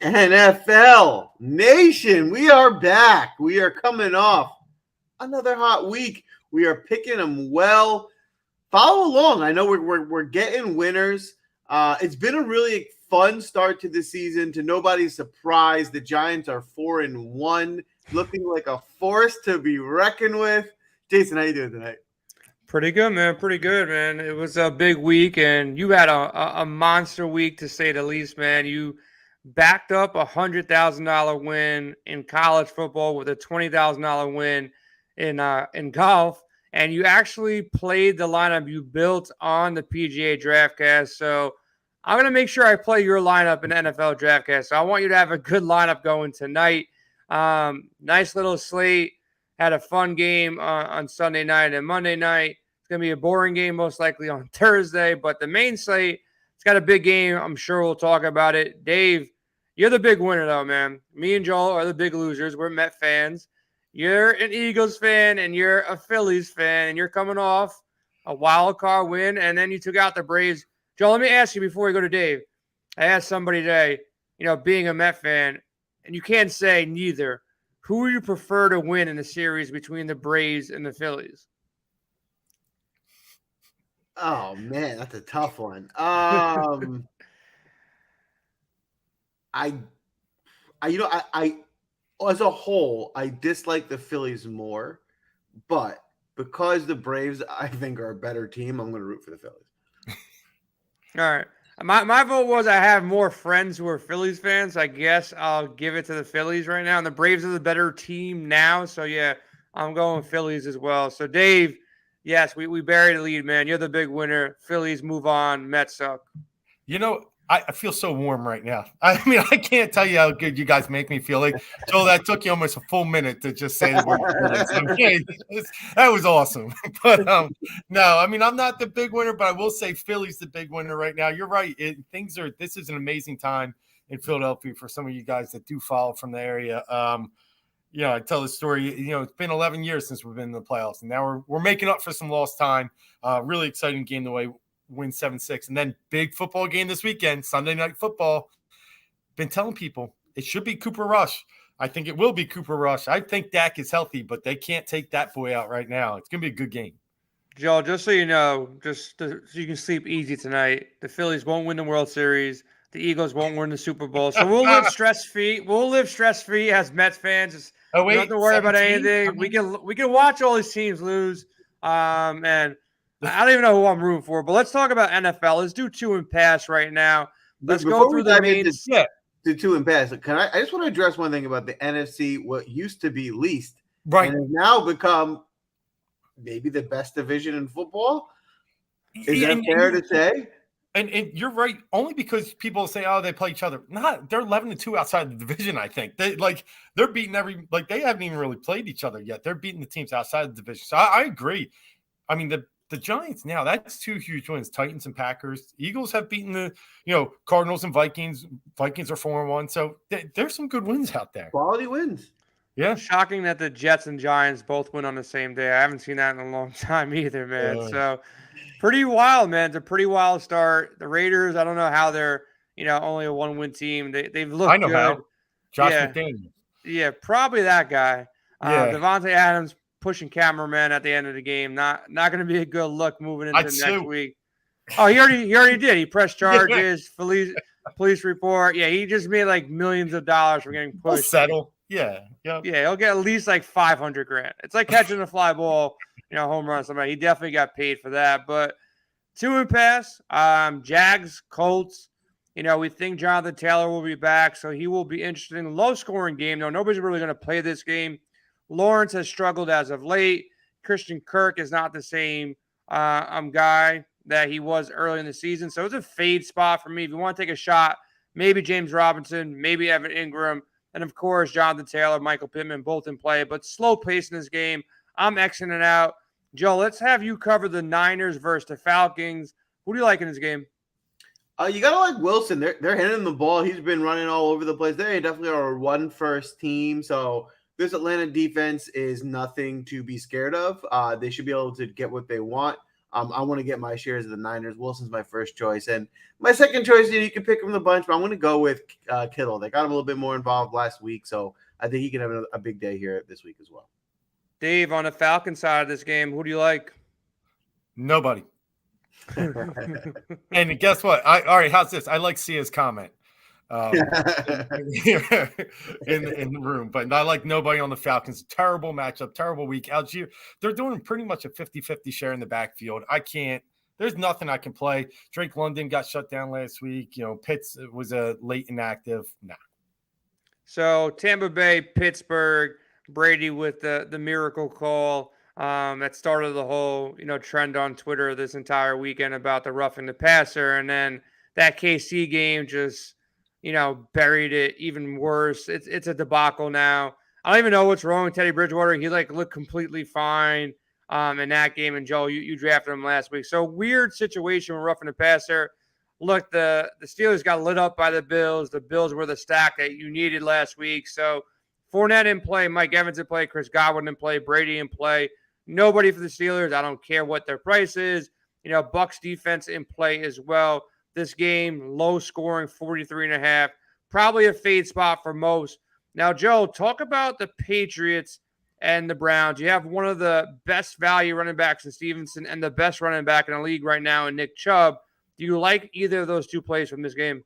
NFL Nation, we are back. We are coming off another hot week. We are picking them well. Follow along. I know we're getting winners. It's been a really fun start to the season. To nobody's surprise, the Giants are 4-1, looking like a force to be reckoned with. Jason, how you doing tonight? Pretty good, man. Pretty good, man. It was a big week, and you had a monster week, to say the least, man. You backed up $100,000 win in college football with a $20,000 win in golf, and you actually played the lineup you built on the PGA DraftCast. So I'm going to make sure I play your lineup in NFL DraftCast. So I want you to have a good lineup going tonight. Nice little slate. Had a fun game on Sunday night and Monday night. It's going to be a boring game most likely on Thursday, but the main slate, it's got a big game. I'm sure we'll talk about it. Dave, you're the big winner, though, man. Me and Joel are the big losers. We're Met fans. You're an Eagles fan, and you're a Phillies fan, and you're coming off a wild card win, and then you took out the Braves. Joel, let me ask you before we go to Dave. I asked somebody today, being a Met fan, and you can't say neither. Who would you prefer to win in the series between the Braves and the Phillies? Oh man, that's a tough one. I as a whole, I dislike the Phillies more, but because the Braves, I think, are a better team, I'm going to root for the Phillies. All right. My vote was I have more friends who are Phillies fans. I guess I'll give it to the Phillies right now. And the Braves are the better team now. So, yeah, I'm going Phillies as well. So, Dave, yes, we buried the lead, man. You're the big winner. Phillies move on. Mets suck. I feel so warm right now. I mean, I can't tell you how good you guys make me feel. Like, Joel, that took you almost a full minute to just say the word Phillies. That was awesome. But no, I mean, I'm not the big winner, but I will say Philly's the big winner right now. You're right. This is an amazing time in Philadelphia for some of you guys that do follow from the area. I tell the story. It's been 11 years since we've been in the playoffs, and now we're making up for some lost time. Really exciting game the way. Win 7-6, and then big football game this weekend, Sunday Night Football. Been telling people it should be Cooper Rush. I think it will be Cooper Rush. I think Dak is healthy, but they can't take that boy out right now. It's going to be a good game. Joe, just so you know, so you can sleep easy tonight, the Phillies won't win the World Series. The Eagles won't win the Super Bowl. So we'll live stress-free. We'll live stress-free as Mets fans. Oh, wait, we don't have to worry 17? about anything. We can watch all these teams lose. And I don't even know who I'm rooting for, but let's talk about NFL. Let's do 2 and pass right now. Let's go through the main. To 2 and pass. I just want to address one thing about the NFC, what used to be least, right, and has now become maybe the best division in football. Is that fair to say? And you're right, only because people say, "Oh, they play each other." They're 11-2 outside the division. I think they're beating they haven't even really played each other yet. They're beating the teams outside the division. So I agree. I mean the Giants now, that's 2 huge wins. Titans and Packers. Eagles have beaten the Cardinals and Vikings. Vikings are 4-1. So there's some good wins out there. Quality wins. Yeah. Shocking that the Jets and Giants both win on the same day. I haven't seen that in a long time either, man. So pretty wild, man. It's a pretty wild start. The Raiders, I don't know how they're, only a 1-win team. They've looked I know good. how. Josh McDaniels. Yeah, probably that guy. Yeah. Devontae Adams pushing cameraman at the end of the game. Not going to be a good look moving into next week. Oh, he already did. He pressed charges. Police report. Yeah, he just made like millions of dollars for getting pushed. He'll settle. Yeah. Yep. Yeah, he'll get at least like $500,000. It's like catching a fly ball, home run somebody. He definitely got paid for that. But 2 and pass. Jags, Colts. We think Jonathan Taylor will be back, so he will be interesting. Low scoring game though. Nobody's really going to play this game. Lawrence has struggled as of late. Christian Kirk is not the same guy that he was early in the season. So it's a fade spot for me. If you want to take a shot, maybe James Robinson, maybe Evan Ingram, and of course, Jonathan Taylor, Michael Pittman, both in play. But slow pace in this game. I'm Xing it out. Joe, let's have you cover the Niners versus the Falcons. Who do you like in this game? You got to like Wilson. They're hitting the ball. He's been running all over the place. They definitely are a run-first team, so this Atlanta defense is nothing to be scared of. They should be able to get what they want. I want to get my shares of the Niners. Wilson's my first choice. And my second choice, you can pick from the bunch, but I'm going to go with Kittle. They got him a little bit more involved last week, so I think he can have a big day here this week as well. Dave, on the Falcons side of this game, who do you like? Nobody. And guess what? All right, how's this? I like Sia's comment in the room, but I like nobody on the Falcons. Terrible matchup, terrible week. Algier, they're doing pretty much a 50-50 share in the backfield. There's nothing I can play. Drake London got shut down last week. Pitts was a late inactive. Nah. So Tampa Bay, Pittsburgh, Brady with the miracle call. That started the whole, trend on Twitter this entire weekend about the roughing the passer. And then that KC game just, buried it even worse. It's a debacle now. I don't even know what's wrong with Teddy Bridgewater. He looked completely fine in that game. And Joe, you drafted him last week. So weird situation with roughing the passer. Look, the Steelers got lit up by the Bills. The Bills were the stack that you needed last week. So Fournette in play, Mike Evans in play, Chris Godwin in play, Brady in play. Nobody for the Steelers. I don't care what their price is. Bucs defense in play as well. This game, low scoring, 43.5. Probably a fade spot for most. Now, Joe, talk about the Patriots and the Browns. You have one of the best value running backs in Stevenson and the best running back in the league right now in Nick Chubb. Do you like either of those two plays from this game?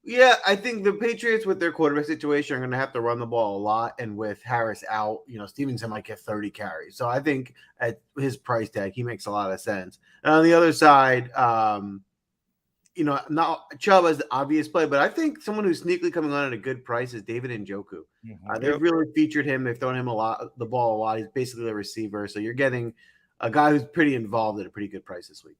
Yeah, I think the Patriots with their quarterback situation are going to have to run the ball a lot. And with Harris out, Stevenson might get 30 carries. So I think at his price tag, he makes a lot of sense. And on the other side, not Chubb as the obvious play, but I think someone who's sneakily coming on at a good price is David Njoku. They've really featured him. They've thrown him the ball a lot. He's basically a receiver. So you're getting a guy who's pretty involved at a pretty good price this week.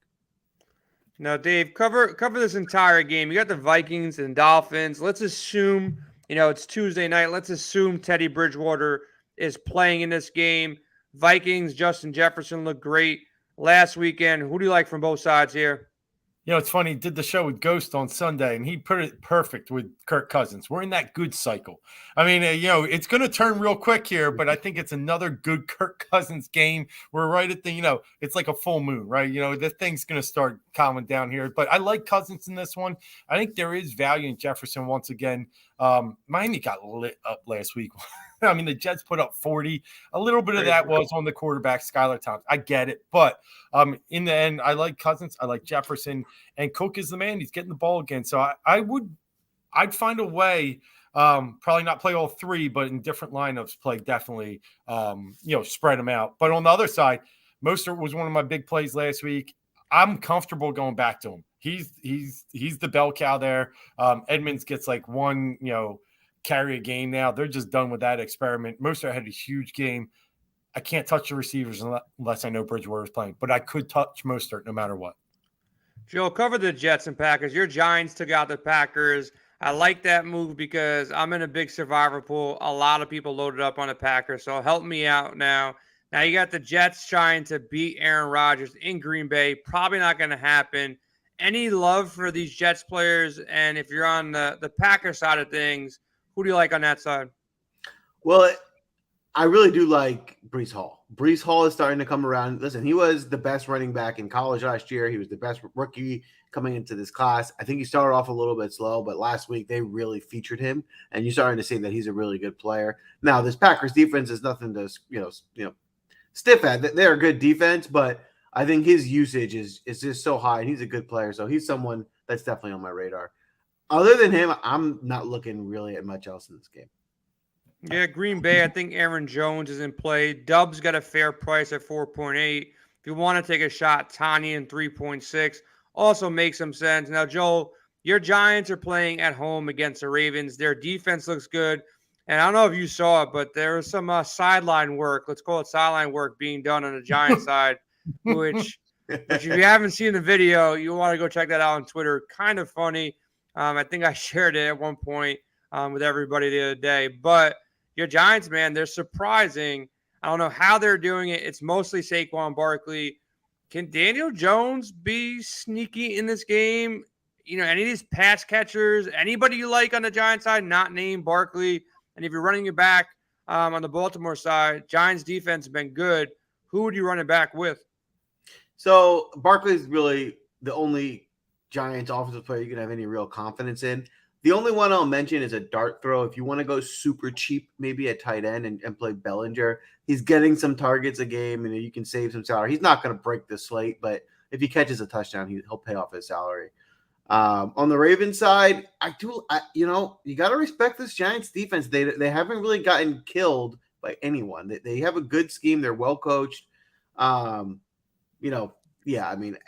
Now, Dave, cover this entire game. You got the Vikings and Dolphins. Let's assume, it's Tuesday night. Let's assume Teddy Bridgewater is playing in this game. Vikings, Justin Jefferson looked great last weekend. Who do you like from both sides here? It's funny. Did the show with Ghost on Sunday, and he put it perfect with Kirk Cousins. We're in that good cycle. I mean, it's going to turn real quick here, but I think it's another good Kirk Cousins game. We're right at the, it's like a full moon, right? The thing's going to start calming down here. But I like Cousins in this one. I think there is value in Jefferson once again. Miami got lit up last week. I mean, the Jets put up 40. A little bit of that was on the quarterback, Skylar Thompson. I get it. But in the end, I like Cousins. I like Jefferson. And Cook is the man. He's getting the ball again. So I'd find a way, probably not play all three, but in different lineups, play definitely, spread them out. But on the other side, Mostert was one of my big plays last week. I'm comfortable going back to him. He's the bell cow there. Edmonds gets like one, carry a game now. They're just done with that experiment. Mostert had a huge game. I can't touch the receivers unless I know Bridgewater is playing, but I could touch Mostert no matter what. Joe, cover the Jets and Packers. Your Giants took out the Packers. I like that move because I'm in a big survivor pool. A lot of people loaded up on the Packers, so help me out now. Now you got the Jets trying to beat Aaron Rodgers in Green Bay. Probably not going to happen. Any love for these Jets players? And if you're on the Packers side of things, who do you like on that side? Well, I really do like Breece Hall. Breece Hall is starting to come around. Listen, he was the best running back in college last year. He was the best rookie coming into this class. I think he started off a little bit slow, but last week they really featured him, and you're starting to see that he's a really good player. Now, this Packers defense is nothing to stiff at. They're a good defense, but I think his usage is just so high, and he's a good player. So he's someone that's definitely on my radar. Other than him, I'm not looking really at much else in this game. Yeah, Green Bay, I think Aaron Jones is in play. Dub's got a fair price at 4.8. If you want to take a shot, Tanya in 3.6 also makes some sense. Now, Joel, your Giants are playing at home against the Ravens. Their defense looks good. And I don't know if you saw it, but there was some sideline work, let's call it sideline work, being done on the Giants side, which if you haven't seen the video, you want to go check that out on Twitter. Kind of funny. I think I shared it at one point with everybody the other day. But your Giants, man, they're surprising. I don't know how they're doing it. It's mostly Saquon Barkley. Can Daniel Jones be sneaky in this game? Any of these pass catchers, anybody you like on the Giants side, not named Barkley. And if you're running it back on the Baltimore side, Giants defense has been good. Who would you run it back with? So Barkley's really the only Giants offensive player you can have any real confidence in. The only one I'll mention is a dart throw. If you want to go super cheap, maybe at tight end and play Bellinger, he's getting some targets a game, and you can save some salary. He's not going to break the slate, but if he catches a touchdown, he'll pay off his salary. On the Ravens side, you got to respect this Giants defense. They haven't really gotten killed by anyone. They have a good scheme. They're well coached.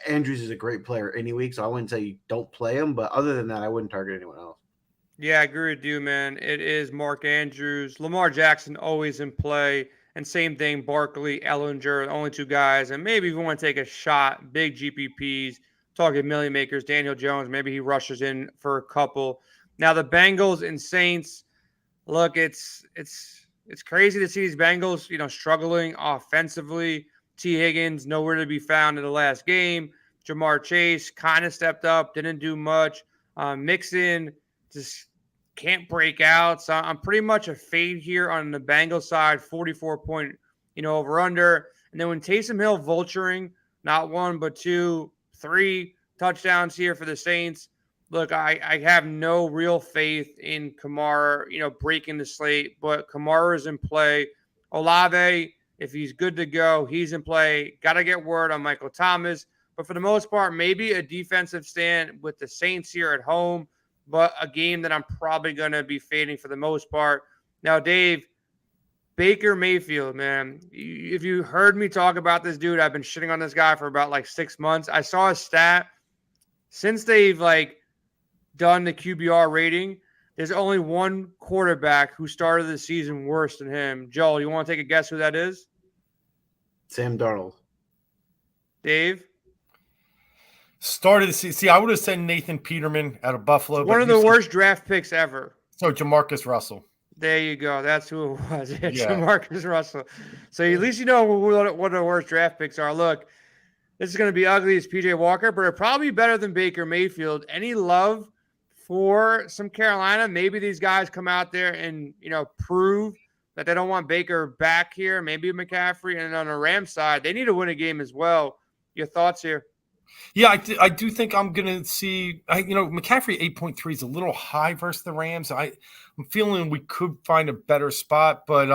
Andrews is a great player any week, so I wouldn't say you don't play him. But other than that, I wouldn't target anyone else. Yeah, I agree with you, man. It is Mark Andrews, Lamar Jackson always in play, and same thing, Barkley, Ellinger, the only two guys. And maybe if you want to take a shot, big GPPs, talking million makers, Daniel Jones, maybe he rushes in for a couple. Now the Bengals and Saints, look, it's crazy to see these Bengals, struggling offensively. T. Higgins nowhere to be found in the last game. Jamar Chase kind of stepped up, didn't do much. Mixon just can't break out. So I'm pretty much a fade here on the Bengals side, 44 point, over under. And then when Taysom Hill vulturing, not one, but 2, 3 touchdowns here for the Saints. Look, I have no real faith in Kamara, breaking the slate, but Kamara is in play. Olave, if he's good to go, he's in play. Got to get word on Michael Thomas. But for the most part, maybe a defensive stand with the Saints here at home, but a game that I'm probably going to be fading for the most part. Now, Dave, Baker Mayfield, man, if you heard me talk about this dude, I've been shitting on this guy for about 6 months. I saw a stat. Since they've done the QBR rating, there's only one quarterback who started the season worse than him. Joel, you want to take a guess who that is? Sam Darnold. Dave? Started the season. See, I would have said Nathan Peterman out of Buffalo. One of the worst draft picks ever. So Jamarcus Russell. There you go. That's who it was. Yeah. Jamarcus Russell. So at least you know what the worst draft picks are. Look, this is going to be ugly as PJ Walker, but it'll probably be better than Baker Mayfield. Any love for some Carolina? Maybe these guys come out there and, prove that they don't want Baker back here. Maybe McCaffrey. And on the Rams side, they need to win a game as well. Your thoughts here? Yeah, I do think I'm going to see McCaffrey 8.3 is a little high versus the Rams. I'm feeling we could find a better spot, but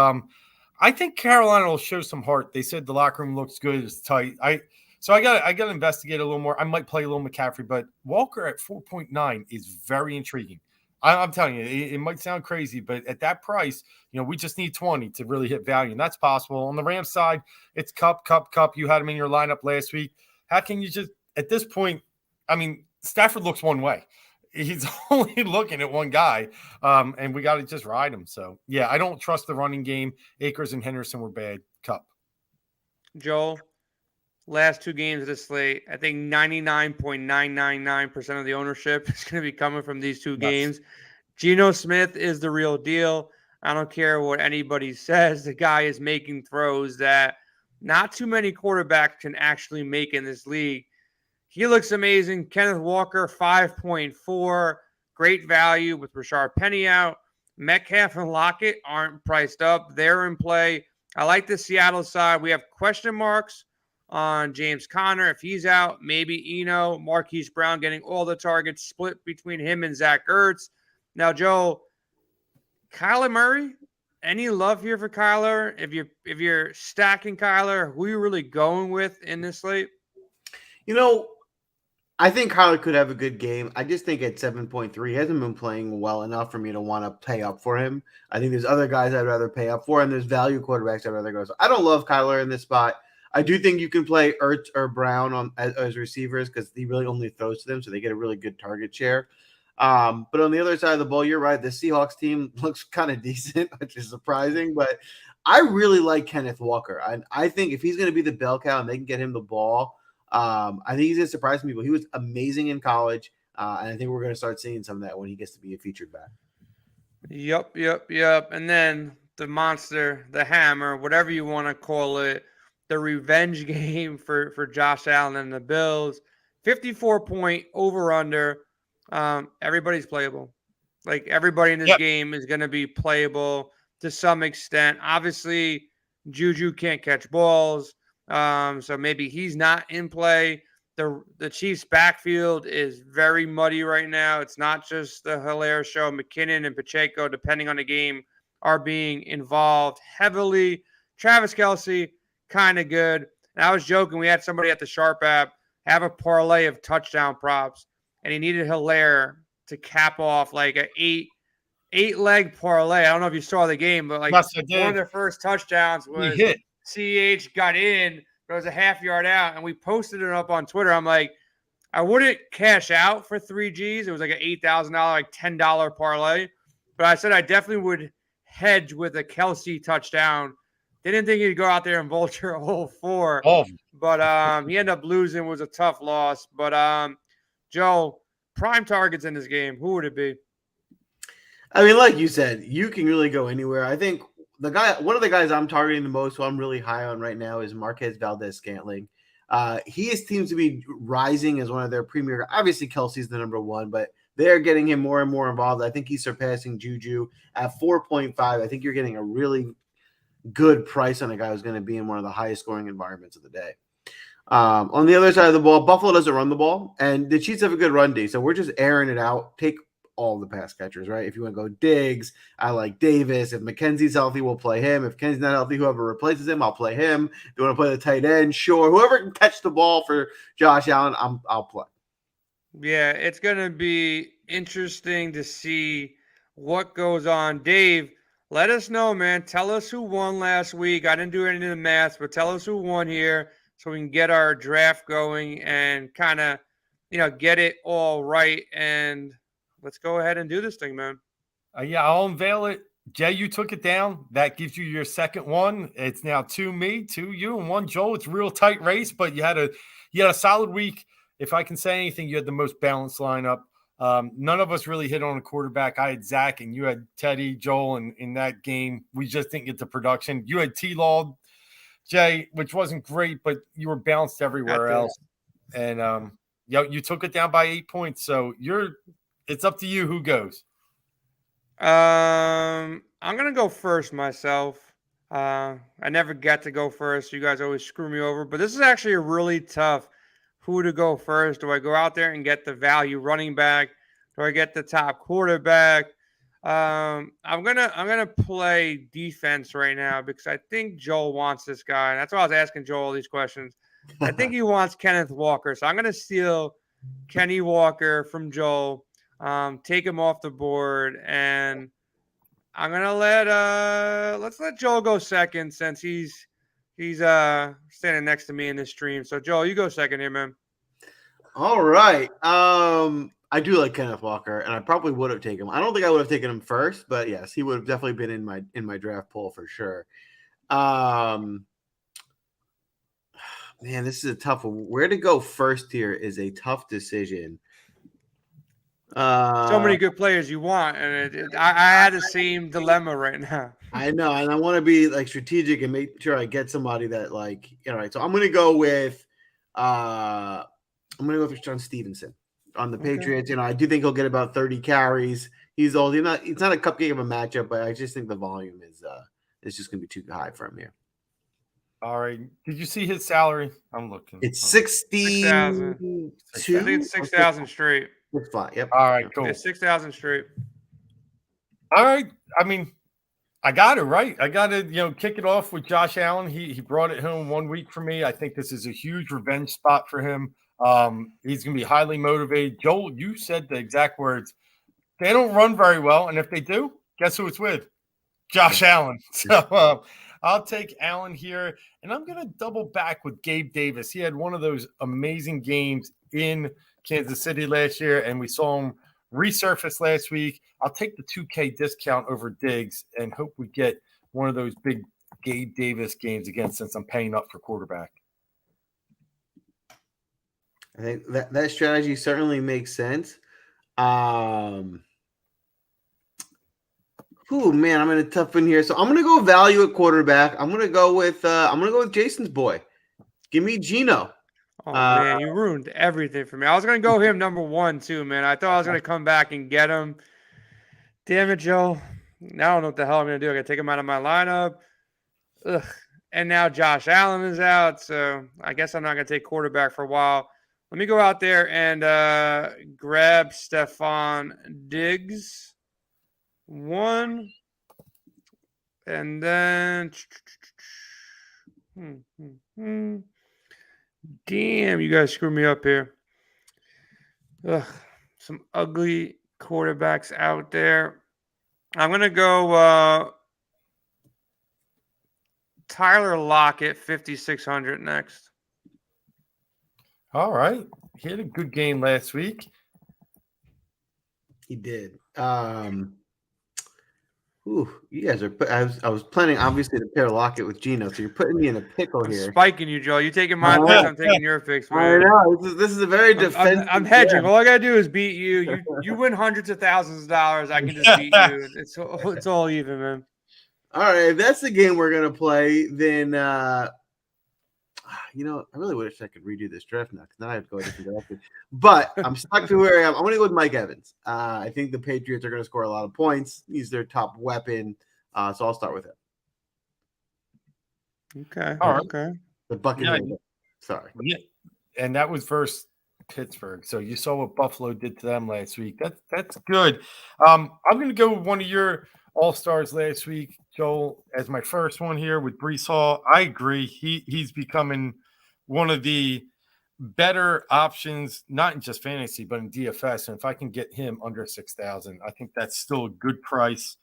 I think Carolina will show some heart. They said the locker room looks good, it's tight. So I got to investigate a little more. I might play a little McCaffrey, but Walker at 4.9 is very intriguing. I'm telling you, it might sound crazy, but at that price, we just need 20 to really hit value, and that's possible. On the Rams side, it's Cup. You had him in your lineup last week. How can you just at this point? I mean, Stafford looks one way. He's only looking at one guy, and we got to just ride him. So yeah, I don't trust the running game. Akers and Henderson were bad. Cup. Joel. Last 2 games of the slate, I think 99.999% of the ownership is going to be coming from these 2 games. Geno Smith is the real deal. I don't care what anybody says. The guy is making throws that not too many quarterbacks can actually make in this league. He looks amazing. Kenneth Walker, 5.4. Great value with Rashard Penny out. Metcalf and Lockett aren't priced up. They're in play. I like the Seattle side. We have question marks on James Conner. If he's out, maybe Eno, Marquise Brown getting all the targets split between him and Zach Ertz. Now, Joe, Kyler Murray, any love here for Kyler? If you're stacking Kyler, who are you really going with in this slate? I think Kyler could have a good game. I just think at 7.3, he hasn't been playing well enough for me to want to pay up for him. I think there's other guys I'd rather pay up for, and there's value quarterbacks I'd rather go. So I don't love Kyler in this spot. I do think you can play Ertz or Brown as receivers because he really only throws to them, so they get a really good target share. But on the other side of the ball, you're right. The Seahawks team looks kind of decent, which is surprising. But I really like Kenneth Walker. I think if he's going to be the bell cow and they can get him the ball, I think he's going to surprise people. He was amazing in college, and I think we're going to start seeing some of that when he gets to be a featured back. Yep. And then the monster, the hammer, whatever you want to call it, the revenge game for Josh Allen and the Bills. 54-point over-under. Everybody's playable. Like, everybody in this game is going to be playable to some extent. Obviously, Juju can't catch balls. So maybe he's not in play. The Chiefs' backfield is very muddy right now. It's not just the Hilaire show. McKinnon and Pacheco, depending on the game, are being involved heavily. Travis Kelce, kind of good. And I was joking. We had somebody at the Sharp app have a parlay of touchdown props, and he needed Hilaire to cap off like an eight-leg parlay. I don't know if you saw the game, but like Yes, I did. one of their first touchdowns He was hit. CH got in. There was a half yard out, and we posted it up on Twitter. I'm like, I wouldn't cash out for 3 Gs. It was like an $8,000, like $10 parlay. But I said I definitely would hedge with a Kelce touchdown. Didn't think he'd go out there and vulture a whole 4. Oh, But he ended up losing. It was a tough loss. But Joe, prime targets in this game, who would it be? I mean, like you said, you can really go anywhere. I think one of the guys I'm targeting the most, who I'm really high on right now, is Marquez Valdez-Scantling. He seems to be rising as one of their premier. Obviously, Kelsey's the number one, but they're getting him more and more involved. I think he's surpassing Juju at 4.5. I think you're getting a really good price on a guy who's going to be in one of the highest scoring environments of the day. On the other side of the ball, Buffalo doesn't run the ball, and the Chiefs have a good run D, so we're just airing it out. Take all the pass catchers, right? If you want to go Diggs, I like Davis. If McKenzie's healthy, we'll play him. If Kenzie's not healthy, whoever replaces him, I'll play him. If you want to play the tight end, sure. Whoever can catch the ball for Josh Allen, I'll play. Yeah, it's going to be interesting to see what goes on. Dave, let us know, man. Tell us who won last week. I didn't do any of the math, but tell us who won here so we can get our draft going and kind of, get it all right. And let's go ahead and do this thing, man. Yeah, I'll unveil it. Jay, you took it down. That gives you your second one. It's now 2 me, 2 you, and 1 Joel. It's a real tight race, but you had a solid week. If I can say anything, you had the most balanced lineup. None of us really hit on a quarterback. I had Zach, and you had Teddy, Joel, and in that game, we just didn't get the production. You had T-Law, Jay, which wasn't great, but you were balanced everywhere else. And you took it down by 8 points. So it's up to you who goes. I'm gonna go first myself. I never get to go first. You guys always screw me over, but this is actually a really tough who to go first. Do I go out there and get the value running back? Do I get the top quarterback? I'm gonna play defense right now because I think Joel wants this guy. That's why I was asking Joel all these questions. I think he wants Kenneth Walker, so I'm gonna steal Kenny Walker from Joel. Take him off the board, and I'm gonna let's let Joel go second since he's standing next to me in this stream. So Joel, you go second here, man. All right. I do like Kenneth Walker, and I probably would have taken him. I don't think I would have taken him first, but yes, he would have definitely been in my draft pool for sure. Man, this is a tough one. Where to go first here is a tough decision. So many good players you want, and I had the same dilemma right now. I know, and I want to be like strategic and make sure I get somebody that like, all right. So I'm gonna go with John Stevenson on the Patriots. I do think he'll get about 30 carries. He's old. It's not a cupcake of a matchup, but I just think the volume is just gonna be too high for him here. All right. Did you see his salary? I'm looking. It's 60,000. I think it's 6,000 straight. It's fine. Yep. All right, cool. It's 6,000 straight. All right. I mean, I got it right. I got to, kick it off with Josh Allen. He brought it home 1 week for me. I think this is a huge revenge spot for him. He's going to be highly motivated. Joel, you said the exact words. They don't run very well, and if they do, guess who it's with? Josh Allen. So I'll take Allen here, and I'm going to double back with Gabe Davis. He had one of those amazing games in Kansas City last year, and we saw him resurface last week. I'll take the 2K discount over Diggs and hope we get one of those big Gabe Davis games again since I'm paying up for quarterback. I think that strategy certainly makes sense. Man, I'm in a tough one here. So I'm gonna go value at quarterback. I'm gonna go with Jason's boy. Give me Geno. Oh man, you ruined everything for me. I was gonna go him number 1 too, man. I thought I was gonna come back and get him. Damn it, Joe. Now I don't know what the hell I'm gonna do. I gotta take him out of my lineup. Ugh. And now Josh Allen is out, so I guess I'm not going to take quarterback for a while. Let me go out there and grab Stephon Diggs. 1. And then... Damn, you guys screwed me up here. Ugh, some ugly quarterbacks out there. I'm going to go Tyler Lockett, 5,600 next. All right. He had a good game last week. He did. You guys are. I was planning obviously to pair Lockett with Geno, so you're putting me in a pickle I'm here. spiking you, Joe. You taking my picks, I'm taking your picks, man. I know this is a very defensive. I'm hedging. All I gotta do is beat you. You win hundreds of thousands of dollars. I can just beat you. It's all even, man. All right, if that's the game we're gonna play, then I really wish I could redo this draft now because now I have to go a different direction. But I'm stuck to where I am. I'm going to go with Mike Evans. I think the Patriots are going to score a lot of points. He's their top weapon, so I'll start with him. Okay. All right. Okay. The Buccaneers. Yeah. Sorry. Yeah, and that was versus Pittsburgh. So you saw what Buffalo did to them last week. That's good. I'm going to go with one of your all-stars last week, Joel, as my first one here with Breece Hall. I agree. He's becoming one of the better options, not in just fantasy, but in DFS. And if I can get him under 6,000, I think that's still a good price.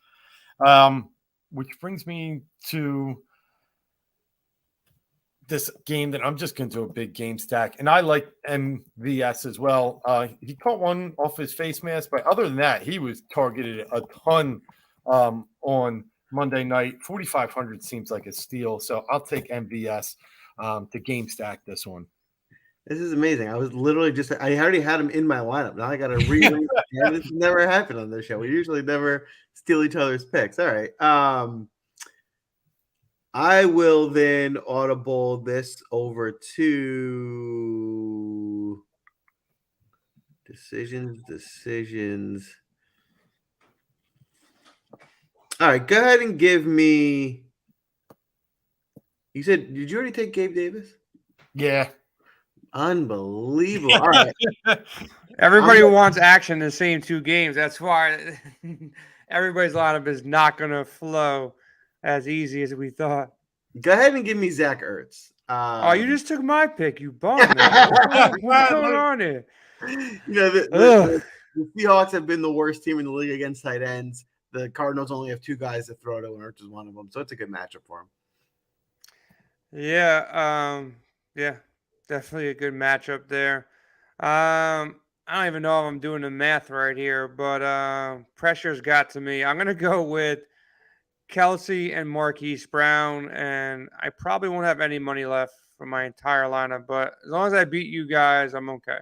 Which brings me to this game that I'm just going to do a big game stack. And I like MVS as well. He caught one off his face mask, but other than that, he was targeted a ton on Monday night. 4,500 seems like a steal. So I'll take MVS to game stack this one. This is amazing. I was literally I already had him in my lineup. Now I got to read. This never happened on this show. We usually never steal each other's picks. All right. I will then audible this over to decisions. All right, go ahead and give me. You said, did you already take Gabe Davis? Yeah. Unbelievable. All right. Everybody wants action in the same 2 games. That's why everybody's lineup is not going to flow as easy as we thought. Go ahead and give me Zach Ertz. You just took my pick, you bum. What's going on here? The Seahawks have been the worst team in the league against tight ends. The Cardinals only have 2 guys to throw to, and Ertz is one of them. So it's a good matchup for him. Yeah. Definitely a good matchup there. I don't even know if I'm doing the math right here, but pressure's got to me. I'm going to go with Kelsey and Marquise Brown, and I probably won't have any money left for my entire lineup, but as long as I beat you guys, I'm okay.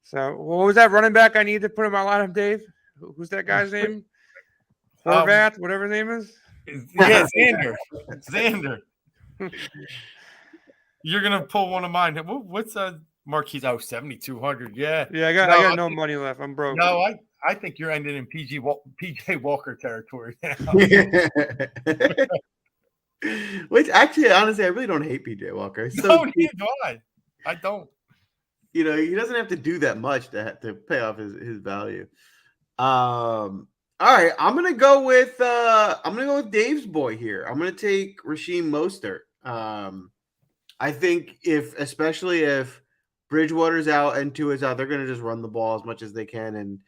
So what was that running back I need to put in my lineup, Dave? Who's that guy's name? Horvath, whatever his name is? Yeah, Xander. You're going to pull one of mine. What's Marquise? 7,200. Yeah. Yeah, I got no money left. I'm broke. No, I think you're ending in PJ Walker territory now. Which actually, honestly, I really don't hate PJ Walker. No, neither do I. I don't. He doesn't have to do that much to pay off his value. All right, I'm gonna go with Dave's boy here. I'm gonna take Raheem Mostert. I think especially if Bridgewater's out and Tua's out, they're gonna just run the ball as much as they can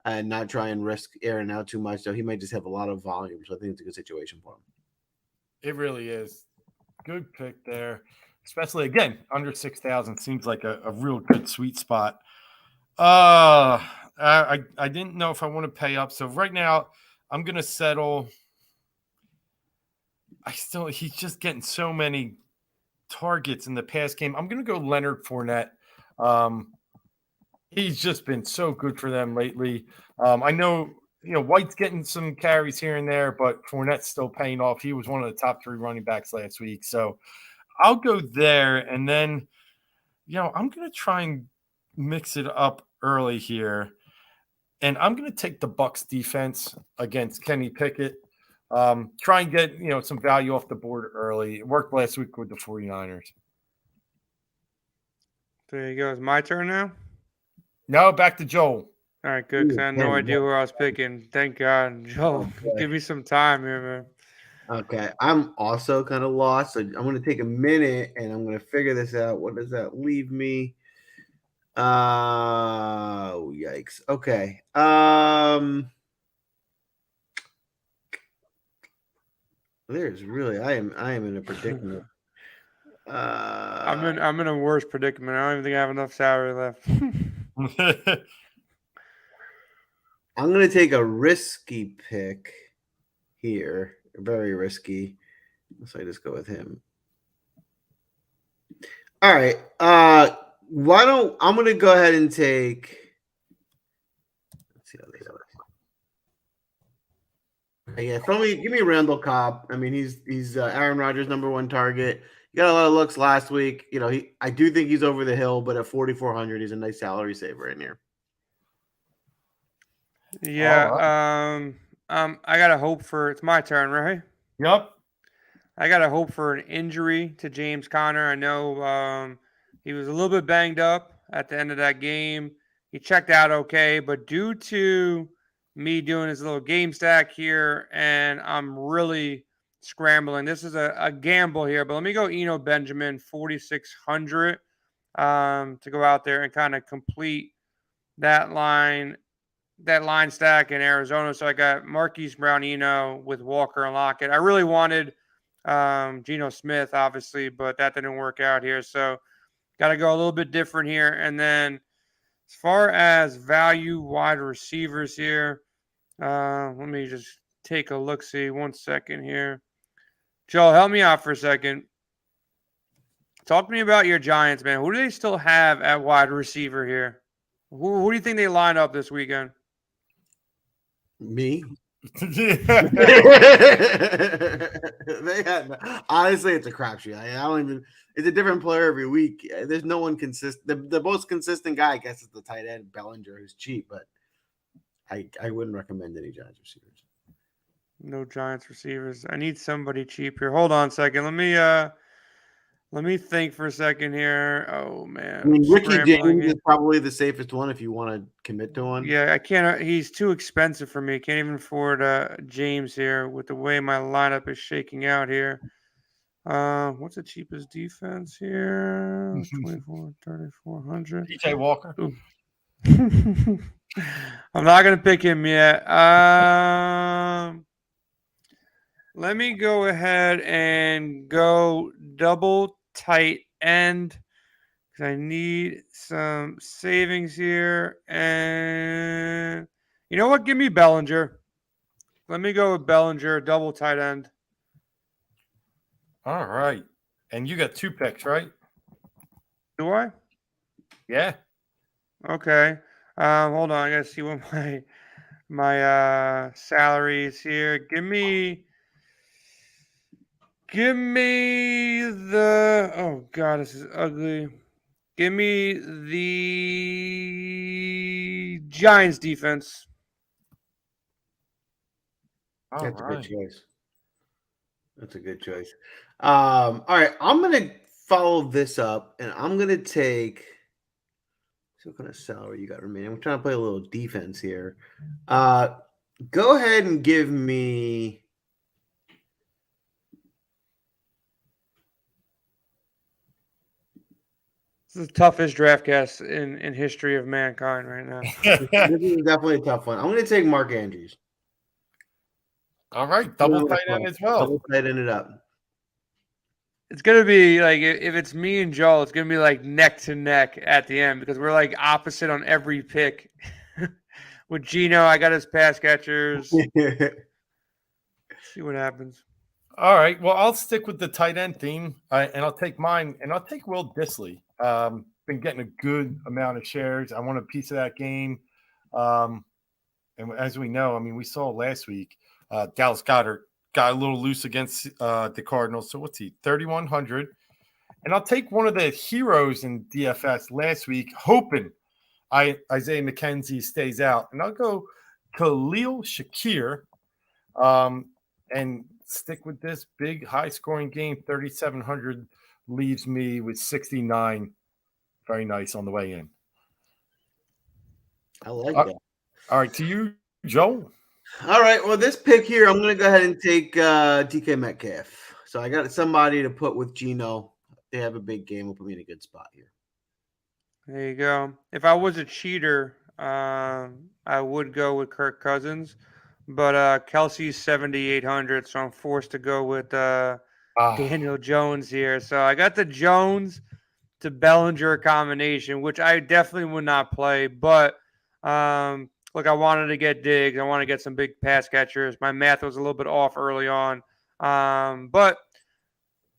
and not try and risk airing out too much. So he might just have a lot of volume. So I think it's a good situation for him. It really is. Good pick there. Especially, again, under 6,000 seems like a real good sweet spot. I didn't know if I want to pay up. So right now, I'm going to settle. He's just getting so many targets in the pass game. I'm going to go Leonard Fournette. He's just been so good for them lately. I know, White's getting some carries here and there, but Fournette's still paying off. He was one of the top 3 running backs last week. So I'll go there. And then, I'm going to try and mix it up early here. And I'm going to take the Bucs defense against Kenny Pickett. Try and get some value off the board early. It worked last week with the 49ers. There you go. It's my turn now. No, back to Joel. All right, good. Because I had no idea who I was picking. Thank God, Joe. Give me some time here, man. Okay, I'm also kind of lost. So I'm going to take a minute and I'm going to figure this out. What does that leave me? Yikes. Okay. There's really I am in a predicament. I'm in a worse predicament. I don't even think I have enough salary left. I'm going to take a risky pick here. Very risky. So I just go with him. All right. I'm going to go ahead and take. Let's see how they are. Yeah, give me Randall Cobb. I mean, he's Aaron Rodgers' #1 target. He got a lot of looks last week. I do think he's over the hill, but at 4,400, he's a nice salary saver in here. Yeah. Right. I gotta hope for it's my turn, right? Yep. I gotta hope for an injury to James Conner. I know he was a little bit banged up at the end of that game. He checked out okay, but due to me doing his little game stack here, and I'm really scrambling. This is a gamble here, but let me go Eno Benjamin 4,600 to go out there and kind of complete that line stack in Arizona. So I got Marquise Brown, Eno with Walker and Lockett. I really wanted Geno Smith, obviously, but that didn't work out here. So got to go a little bit different here. And then as far as value wide receivers here, let me just take a look. See 1 second here. Joe, help me out for a second. Talk to me about your Giants, man. Who do they still have at wide receiver here? Who do you think they line up this weekend? Me. Honestly, it's a crapshoot. I don't even. It's a different player every week. There's no one consistent. The most consistent guy, I guess, is the tight end Bellinger, who's cheap, but I wouldn't recommend any Giants receivers. No Giants receivers. I need somebody cheap here. Hold on a second. Let me think for a second here. Oh man. I mean, Ricky James is probably the safest one if you want to commit to one. Yeah, I can't. He's too expensive for me. Can't even afford James here with the way my lineup is shaking out here. What's the cheapest defense here? 3,400. PJ Walker. I'm not gonna pick him yet. Let me go ahead and go double tight end because I need some savings here. And you know what? Give me Bellinger. Let me go with Bellinger, double tight end. All right. And you got 2 picks, right? Do I? Yeah. Okay. Hold on. I gotta see what my salary is here. Give me the oh god, this is ugly. Give me the Giants defense. That's a good choice. That's a good choice. All right, I'm gonna follow this up, and I'm gonna take. What kind of salary you got remaining? I'm trying to play a little defense here. Go ahead and give me. This is the toughest DraftCast in history of mankind right now. This is definitely a tough one. I'm going to take Mark Andrews. All right, double tight end as well. Double tight end it up. It's going to be like, if it's me and Joel, it's going to be like neck to neck at the end because we're like opposite on every pick. With Geno, I got his pass catchers. See what happens. All right. Well, I'll stick with the tight end theme, and I'll take mine, and I'll take Will Dissly. Been getting a good amount of shares. I want a piece of that game. And as we know, I mean, we saw last week, Dallas Goedert got a little loose against the Cardinals. So what's he, 3,100? And I'll take one of the heroes in DFS last week, hoping Isaiah McKenzie stays out. And I'll go Khalil Shakir. and stick with this big high-scoring game. 3,700 leaves me with 69. Very nice on the way in. I like that. All right, to you, Joe. All right. Well, this pick here, I'm going to go ahead and take DK Metcalf. So I got somebody to put with Geno. They have a big game. Will put me in a good spot here. There you go. If I was a cheater, I would go with Kirk Cousins, but Kelsey's 7,800, so I'm forced to go with Daniel Jones here. So I got the Jones to Bellinger combination, which I definitely would not play, but look, I wanted to get Diggs. I want to get some big pass catchers. My math was a little bit off early on, but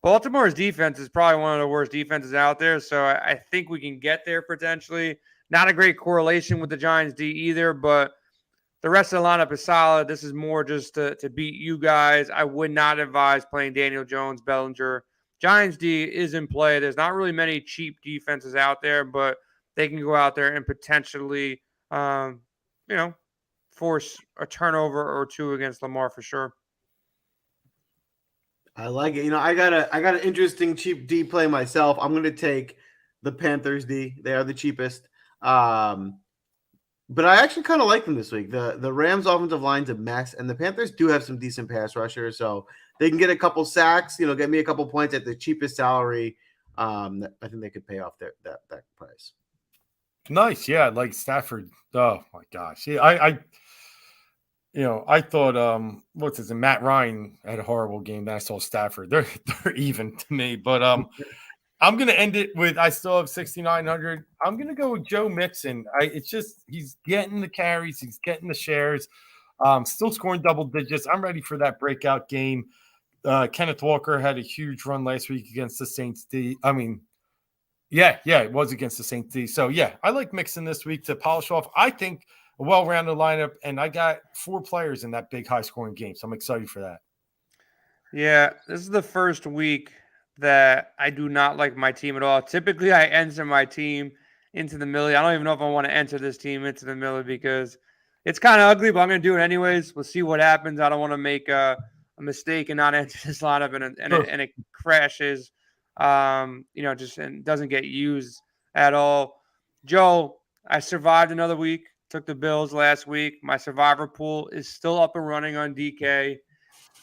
Baltimore's defense is probably one of the worst defenses out there, so I think we can get there potentially. Not a great correlation with the Giants' D either, but the rest of the lineup is solid. This is more just to beat you guys. I would not advise playing Daniel Jones, Bellinger. Giants' D is in play. There's not really many cheap defenses out there, but they can go out there and potentially, force a turnover or two against Lamar for sure. I like it. I got an interesting cheap D play myself. I'm going to take the Panthers D. They are the cheapest. But I actually kind of like them this week. The Rams offensive line's a mess, and the Panthers do have some decent pass rushers, so they can get a couple sacks, get me a couple points at the cheapest salary. I think they could pay off that price. Nice. Yeah, like Stafford. Oh my gosh. Yeah, I thought what's his name? Matt Ryan had a horrible game. Then I saw Stafford. They're even to me. But I'm gonna end it with I still have 6,900. I'm gonna go with Joe Mixon. It's just he's getting the carries, he's getting the shares, still scoring double digits. I'm ready for that breakout game. Kenneth Walker had a huge run last week against the Saints D. It was against the Saints D. So yeah, I like Mixon this week to polish off. I think a well-rounded lineup, and I got 4 players in that big high-scoring game, so I'm excited for that. Yeah, this is the first week that I do not like my team at all. Typically, I enter my team into the millie. I don't even know if I want to enter this team into the millie because it's kind of ugly, but I'm going to do it anyways. We'll see what happens. I don't want to make a mistake and not enter this lineup and it crashes, and doesn't get used at all. Joe, I survived another week. Took the Bills last week. My survivor pool is still up and running on DK.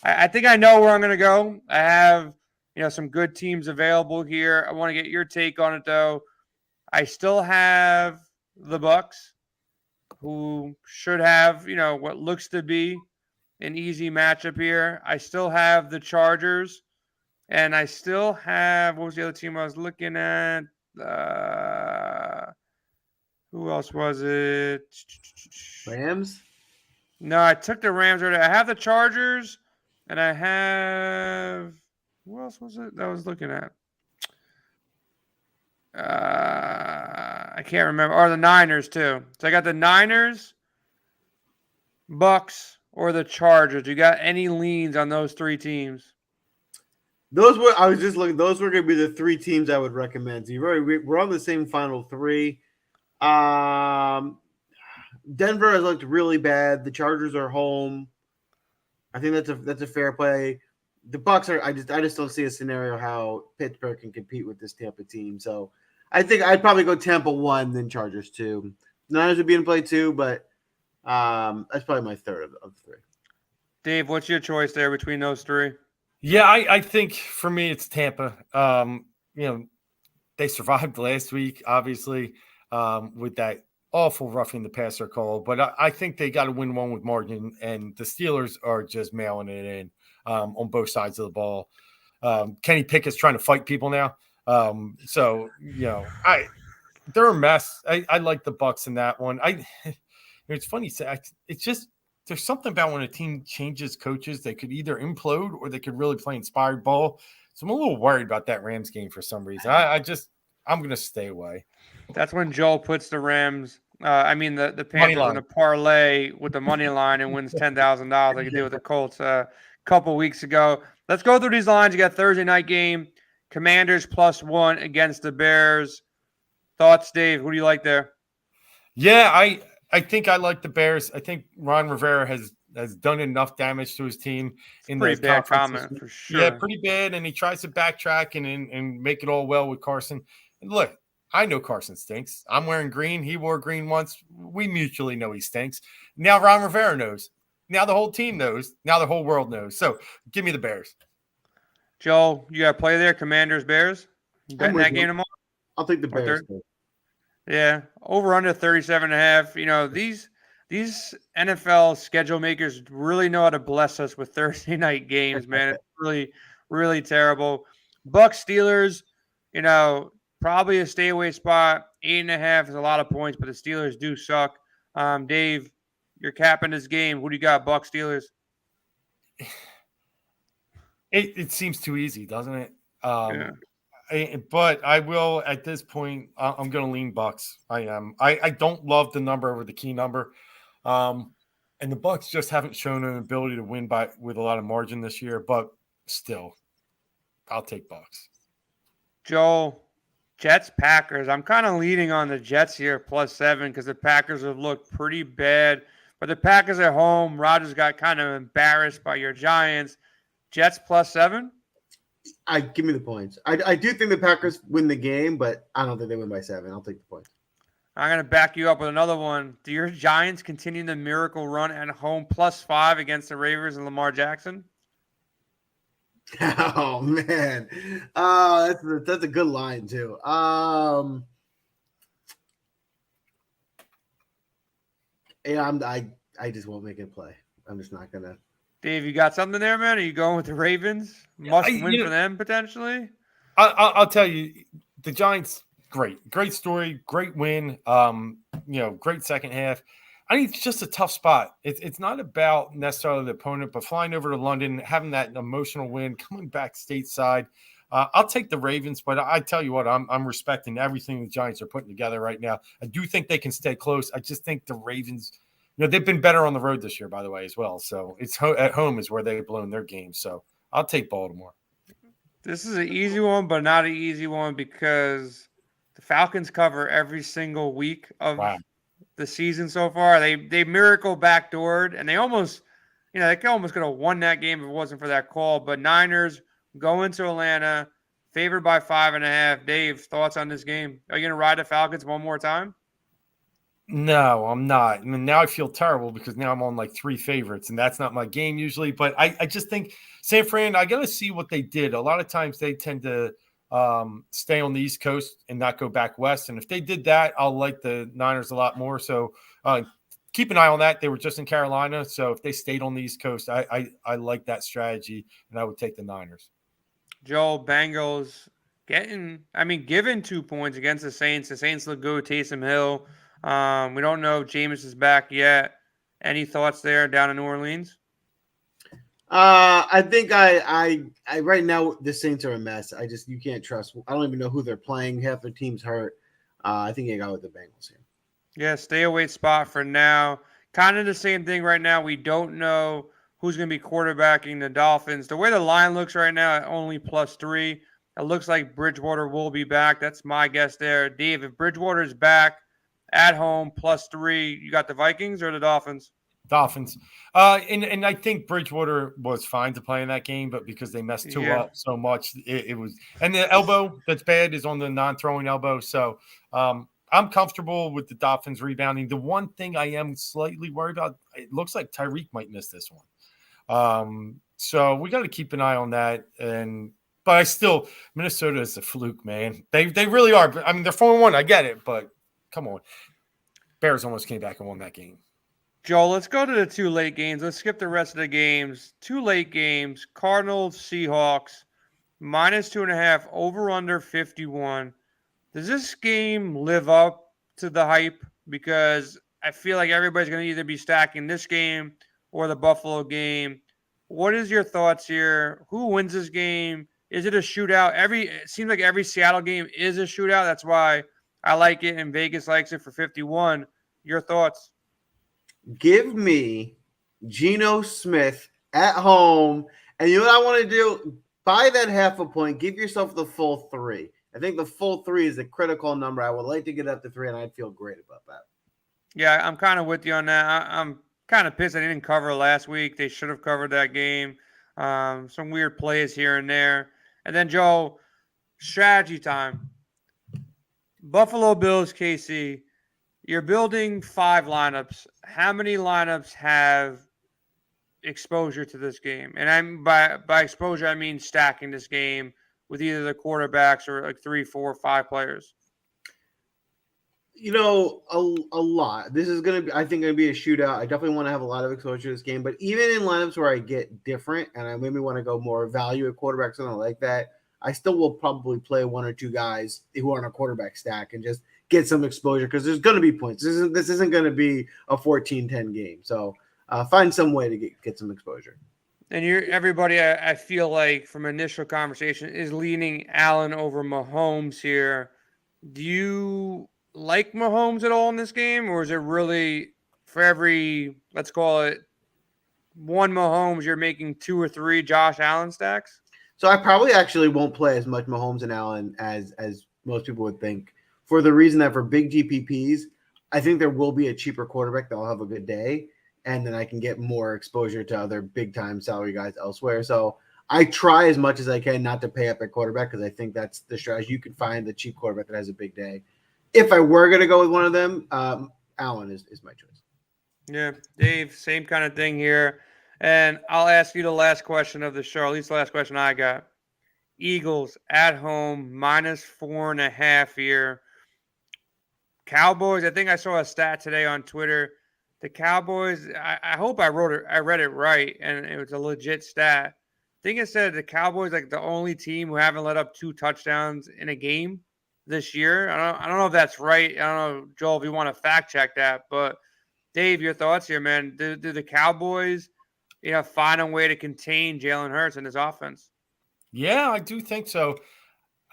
I think I know where I'm going to go. I have, some good teams available here. I want to get your take on it, though. I still have the Bucks, who should have, what looks to be an easy matchup here. I still have the Chargers, and I still have, what was the other team I was looking at? Who else was it? Rams? No, I took the Rams already. I have the Chargers, and I have who else was it that I was looking at? I can't remember. Or the Niners too. So I got the Niners, Bucks, or the Chargers. You got any leans on those 3 teams? Those were going to be the 3 teams I would recommend. So we're on the same final 3. Denver has looked really bad. The Chargers are home. I think that's a fair play. The Bucks are. I just don't see a scenario how Pittsburgh can compete with this Tampa team. So I think I'd probably go Tampa 1, then Chargers 2. Niners would be in play 2, but that's probably my third of 3. Dave, what's your choice there between those 3? Yeah, I think for me it's Tampa. They survived last week, obviously, with that awful roughing the passer call. But I think they got to win one with margin, and the Steelers are just mailing it in on both sides of the ball. Kenny Pickett's trying to fight people now. They're a mess. I like the Bucks in that one. It's funny. It's just there's something about when a team changes coaches, they could either implode or they could really play inspired ball. So I'm a little worried about that Rams game for some reason. I'm going to stay away. That's when Joel puts the Rams, the Panthers in a parlay with the money line and wins $10,000 like he did with the Colts a couple weeks ago. Let's go through these lines. You got Thursday night game, Commanders +1 against the Bears. Thoughts, Dave? Who do you like there? Yeah, I think I like the Bears. I think Ron Rivera has has done enough damage to his team in Pretty those bad conferences. comment for sure. Yeah, pretty bad. And he tries to backtrack and make it all well with Carson. And look, I know Carson stinks. I'm wearing green. He wore green once. We mutually know he stinks. Now Ron Rivera knows. Now the whole team knows. Now the whole world knows. So give me the Bears. Joel, you got to play there. Commanders, Bears. You betting that game tomorrow? I'll take the Bears. Yeah, over under 37.5. You know, these NFL schedule makers really know how to bless us with Thursday night games, man. It's really, really terrible. Bucks Steelers, you know, probably a stay away spot. 8.5 is a lot of points, but the Steelers do suck. Dave, you're capping this game. Who do you got? Bucks Steelers. It seems too easy, doesn't it? Yeah. But I will at this point. I'm going to lean Bucks. I am. I don't love the number over the key number, and the Bucks just haven't shown an ability to win with a lot of margin this year. But still, I'll take Bucks. Joel, Jets Packers. I'm kind of leaning on the Jets here +7 because the Packers have looked pretty bad. But the Packers at home, Rodgers got kind of embarrassed by your Giants. Jets +7. Give me the points. I do think the Packers win the game, but I don't think they win by 7. I'll take the points. I'm going to back you up with another one. Do your Giants continue the miracle run at home +5 against the Ravens and Lamar Jackson? Oh man, that's a good line too. Yeah, I just won't make it play. I'm just not gonna. Dave, you got something there, man? Are you going with the Ravens? Must win for them potentially. I'll tell you, the Giants, great story, great win. Great second half. I think it's just a tough spot. It's not about necessarily the opponent, but flying over to London, having that emotional win, coming back stateside. I'll take the Ravens, but I tell you what, I'm respecting everything the Giants are putting together right now. I do think they can stay close. I just think the Ravens, they've been better on the road this year, by the way, as well. So it's at home is where they've blown their game. So I'll take Baltimore. This is an easy one, but not an easy one because the Falcons cover every single week of the season so far. They miracle backdoored, and they almost, they could have won that game if it wasn't for that call. But Niners go into Atlanta, favored by 5.5. Dave, thoughts on this game? Are you going to ride the Falcons one more time? No, I'm not. I mean, now I feel terrible because now I'm on like 3 favorites, and that's not my game usually. But I just think San Fran, I got to see what they did. A lot of times they tend to stay on the East Coast and not go back west. And if they did that, I'll like the Niners a lot more. So keep an eye on that. They were just in Carolina. So if they stayed on the East Coast, I like that strategy, and I would take the Niners. Joel, Bengals given 2 points against the Saints. The Saints look good. Taysom Hill. We don't know if Jameis is back yet. Any thoughts there down in New Orleans? I think I right now the Saints are a mess. You can't trust. I don't even know who they're playing. Half their team's hurt. I think I got with the Bengals here. Yeah, stay away spot for now. Kind of the same thing right now. We don't know who's going to be quarterbacking the Dolphins. The way the line looks right now at only +3, it looks like Bridgewater will be back. That's my guess there. Dave, if Bridgewater is back at home +3, you got the Vikings or the Dolphins? Dolphins. And I think Bridgewater was fine to play in that game, but because they messed Tua up so much, it was – and the elbow that's bad is on the non-throwing elbow. So I'm comfortable with the Dolphins rebounding. The one thing I am slightly worried about, it looks like Tyreek might miss this one. So we got to keep an eye on that. But Minnesota is a fluke, man. They really are. I mean, they're 4-1. I get it, but come on. Bears almost came back and won that game. Joel, let's go to the 2 late games. Let's skip the rest of the games. 2 late games. Cardinals, Seahawks, -2.5, over under 51. Does this game live up to the hype? Because I feel like everybody's going to either be stacking this game or the Buffalo game. What is your thoughts here? Who wins this game? Is it a shootout? It seems like every Seattle game is a shootout. That's why I like it, and Vegas likes it for 51. Your thoughts? Give me Geno Smith at home. And you know what I want to do? Buy that half a point. Give yourself the full 3. I think the full 3 is a critical number. I would like to get up to 3, and I'd feel great about that. Yeah, I'm kind of with you on that. I'm kind of pissed I didn't cover last week. They should have covered that game. Some weird plays here and there. And then, Joe, strategy time. Buffalo Bills, KC. You're building 5 lineups. How many lineups have exposure to this game? And I'm by exposure, I mean stacking this game with either the quarterbacks or like 3, 4, 5 players. You know, a lot. This is going to be, I think, going to be a shootout. I definitely want to have a lot of exposure to this game. But even in lineups where I get different and I maybe want to go more value at quarterback, something like that, I still will probably play 1 or 2 guys who are on a quarterback stack and just get some exposure because there's going to be points. This isn't going to be a 14-10 game. So find some way to get some exposure. And everybody, I feel like from initial conversation, is leaning Allen over Mahomes here. Do you like Mahomes at all in this game, or is it really for every, let's call it, 1 Mahomes, you're making 2 or 3 Josh Allen stacks? So I probably actually won't play as much Mahomes and Allen as most people would think, for the reason that for big GPPs, I think there will be a cheaper quarterback that will have a good day, and then I can get more exposure to other big-time salary guys elsewhere. So I try as much as I can not to pay up at quarterback because I think that's the strategy. You can find the cheap quarterback that has a big day. If I were going to go with one of them, Allen is my choice. Yeah, Dave, same kind of thing here. And I'll ask you the last question of the show, at least the last question I got. Eagles at home, -4.5 here. Cowboys, I think I saw a stat today on Twitter. The Cowboys, I hope I read it right, and it was a legit stat. I think it said the Cowboys like the only team who haven't let up 2 touchdowns in a game this year. I don't know if that's right. I don't know, Joel, if you want to fact check that. But Dave, your thoughts here, man? Do the Cowboys, find a way to contain Jalen Hurts and his offense? Yeah, I do think so.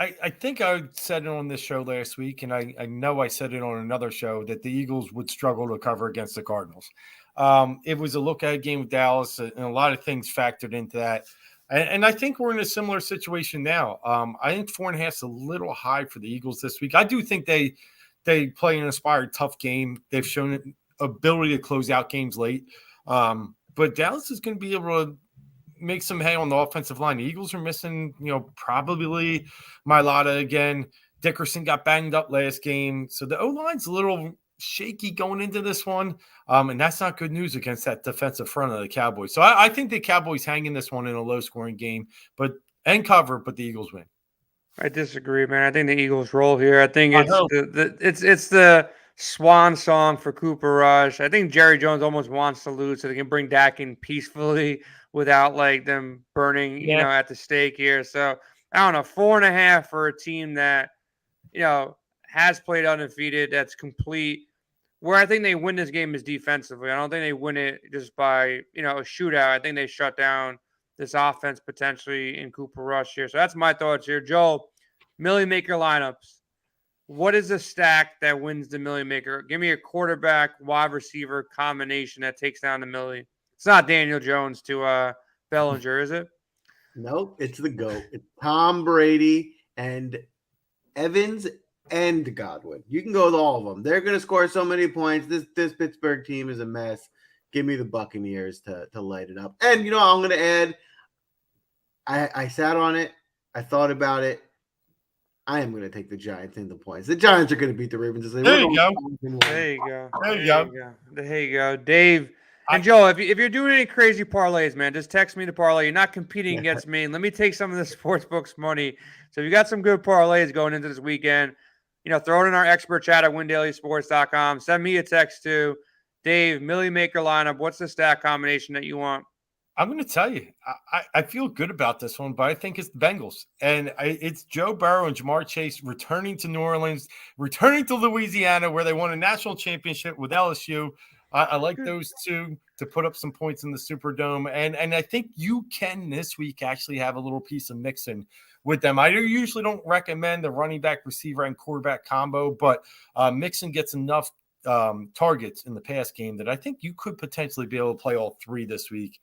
I think I said it on this show last week, and I know I said it on another show, that the Eagles would struggle to cover against the Cardinals. It was a look-ahead game with Dallas, and a lot of things factored into that. And I think we're in a similar situation now. I think 4.5 is a little high for the Eagles this week. I do think they play an inspired, tough game. They've shown an ability to close out games late. But Dallas is going to be able to make some hay on the offensive line. The Eagles are missing, probably Mailata again. Dickerson got banged up last game. So the O-line's a little shaky going into this one. And that's not good news against that defensive front of the Cowboys. So I think the Cowboys hang in this one in a low-scoring game, and cover, but the Eagles win. I disagree, man. I think the Eagles roll here. I think it's the swan song for Cooper Rush. I think Jerry Jones almost wants to lose so they can bring Dak in peacefully without like them burning, at the stake here. So I don't know, 4.5 for a team that, has played undefeated. That's complete. Where I think they win this game is defensively. I don't think they win it just by, a shootout. I think they shut down this offense potentially in Cooper Rush here. So that's my thoughts here. Joe, Millie Maker lineups. What is the stack that wins the Millie Maker? Give me a quarterback, wide receiver combination that takes down the Millie. It's not Daniel Jones to Bellinger, is it? Nope, it's the GOAT. It's Tom Brady and Evans and Godwin. You can go with all of them. They're going to score so many points. This Pittsburgh team is a mess. Give me the Buccaneers to light it up. And, I'm going to add, I sat on it. I thought about it. I am going to take the Giants in the points. The Giants are going to beat the Ravens. There you go. There you go. Dave. And Joe, if you're doing any crazy parlays, man, just text me the parlay. You're not competing against me. Let me take some of the sportsbooks money. So if you got some good parlays going into this weekend, throw it in our expert chat at windailysports.com. Send me a text to Dave, Millie Maker lineup. What's the stack combination that you want? I'm going to tell you, I feel good about this one, but I think it's the Bengals. And it's Joe Burrow and Jamar Chase returning to New Orleans, returning to Louisiana, where they won a national championship with LSU. I like those two to put up some points in the Superdome. And I think you can this week actually have a little piece of mixing with them. I usually don't recommend the running back, receiver, and quarterback combo, but Mixon gets enough targets in the pass game that I think you could potentially be able to play all 3 this week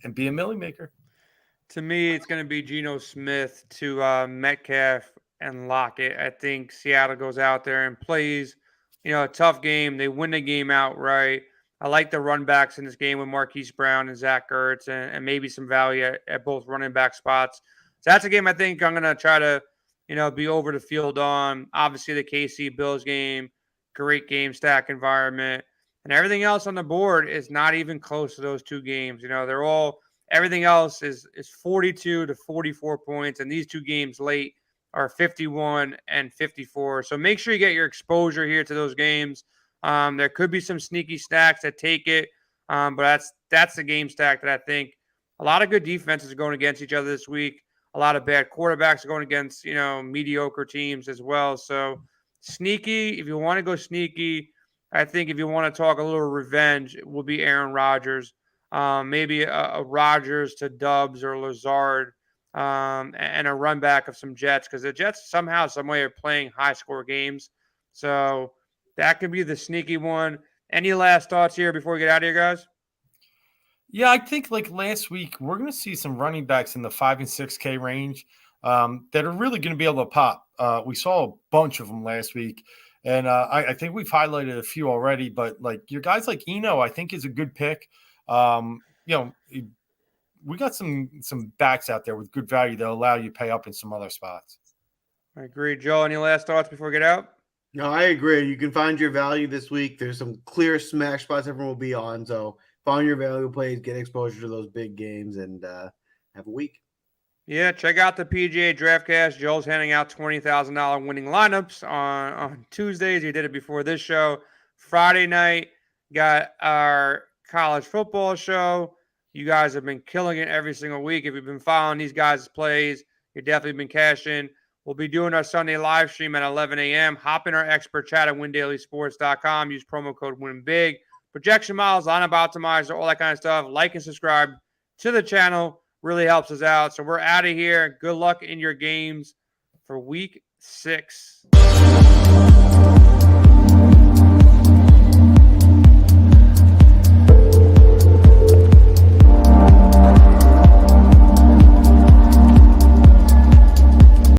and be a Millie Maker. To me, it's going to be Geno Smith to Metcalf and Lockett. I think Seattle goes out there and plays, a tough game. They win the game outright. I like the run backs in this game with Marquise Brown and Zach Ertz and maybe some value at both running back spots. So that's a game I think I'm going to try to, be over the field on. Obviously, the KC Bills game, great game stack environment. And everything else on the board is not even close to those two games. Everything else is 42 to 44 points. And these two games late are 51 and 54. So make sure you get your exposure here to those games. There could be some sneaky stacks that take it, but that's the game stack that I think a lot of good defenses are going against each other this week. A lot of bad quarterbacks are going against, mediocre teams as well. So sneaky, if you want to go sneaky, I think if you want to talk a little revenge, it will be Aaron Rodgers. Maybe a Rodgers to Dubs or Lazard, and a run back of some Jets, because the Jets somehow, some way are playing high score games. So that could be the sneaky one. Any last thoughts here before we get out of here, guys? Yeah, I think like last week, we're going to see some running backs in the 5 and 6K range that are really going to be able to pop. We saw a bunch of them last week, and I think we've highlighted a few already, but like your guys like Eno, I think is a good pick. We got some backs out there with good value that allow you to pay up in some other spots. I agree. Joe, any last thoughts before we get out? No, I agree. You can find your value this week. There's some clear smash spots everyone will be on. So find your value plays, get exposure to those big games, and have a week. Yeah, check out the PGA DraftCast. Joel's handing out $20,000 winning lineups on Tuesdays. He did it before this show. Friday night, got our college football show. You guys have been killing it every single week. If you've been following these guys' plays, you've definitely been cashing. We'll be doing our Sunday live stream at 11 a.m. Hop in our expert chat at windailysports.com. Use promo code WINBIG. Projection models, lineup optimizer, all that kind of stuff. Like and subscribe to the channel. Really helps us out. So we're out of here. Good luck in your games for week 6.